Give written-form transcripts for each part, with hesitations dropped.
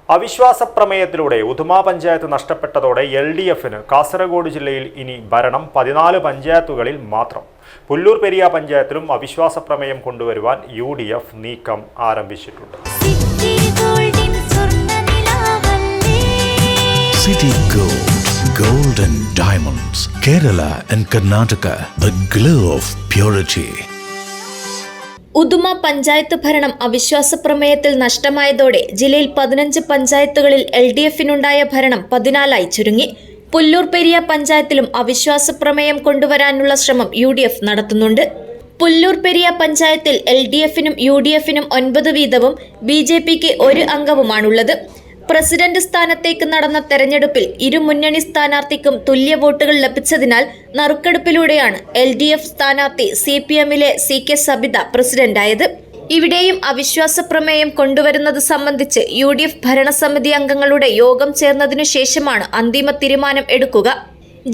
അവിശ്വാസ പ്രമേയത്തിലൂടെ ഉദുമ പഞ്ചായത്ത് നഷ്ടപ്പെട്ടതോടെ LDFന് കാസർഗോഡ് ജില്ലയിൽ ഇനി ഭരണം 14 പഞ്ചായത്തുകളിൽ മാത്രം. പുല്ലൂർ പെരിയ പഞ്ചായത്തിലും അവിശ്വാസ പ്രമേയം കൊണ്ടുവരുവാൻ UDF നീക്കം ആരംഭിച്ചിട്ടുണ്ട്. City Gold and Diamonds, Kerala and Karnataka, the glow of purity. Uduma panchayat ഭരണം അവിശ്വാസ പ്രമേയത്തിൽ നഷ്ടമായതോടെ ജില്ലയിൽ 15 പഞ്ചായത്തുകളിൽ LDFനുണ്ടായ ഭരണം 14ആയി ചുരുങ്ങി. പുല്ലൂർ പെരിയ പഞ്ചായത്തിലും അവിശ്വാസ പ്രമേയം കൊണ്ടുവരാനുള്ള ശ്രമം UDF നടത്തുന്നുണ്ട്. പുല്ലൂർ പെരിയ പഞ്ചായത്തിൽ LDFനും UDFനും 9 വീതവും BJPക്ക് 1 അംഗവുമാണുള്ളത്. പ്രസിഡന്റ് സ്ഥാനത്തേക്ക് നടന്ന തെരഞ്ഞെടുപ്പിൽ ഇരു മുന്നണി സ്ഥാനാർത്ഥിക്കും തുല്യ വോട്ടുകൾ ലഭിച്ചതിനാൽ നറുക്കെടുപ്പിലൂടെയാണ് LDF സ്ഥാനാർത്ഥി CPMലെ CK സബിത പ്രസിഡന്റായത്. ഇവിടെയും അവിശ്വാസ പ്രമേയം കൊണ്ടുവരുന്നത് സംബന്ധിച്ച് UDF ഭരണസമിതി അംഗങ്ങളുടെ യോഗം ചേർന്നതിനു ശേഷമാണ് അന്തിമ തീരുമാനം എടുക്കുക.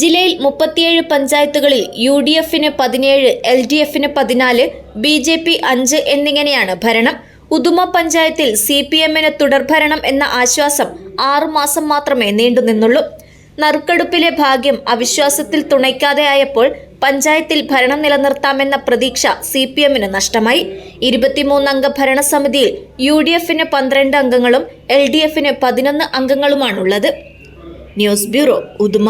ജില്ലയിൽ 37 പഞ്ചായത്തുകളിൽ UDFന് 17, LDFന് 14, BJP 5 എന്നിങ്ങനെയാണ് ഭരണം. ഉദുമ പഞ്ചായത്തിൽ CPMന് തുടർഭരണം എന്ന ആശ്വാസം 6 മാസം മാത്രമേ നീണ്ടുനിന്നുള്ളൂ. നറുക്കെടുപ്പിലെ ഭാഗ്യം അവിശ്വാസത്തിൽ തുണയ്ക്കാതെ ആയപ്പോൾ പഞ്ചായത്തിൽ ഭരണം നിലനിർത്താമെന്ന പ്രതീക്ഷ CPMന് നഷ്ടമായി. 23 അംഗ ഭരണസമിതിയിൽ UDFന് 12 അംഗങ്ങളും LDFന് 11 അംഗങ്ങളുമാണുള്ളത്. News bureau, Uduma.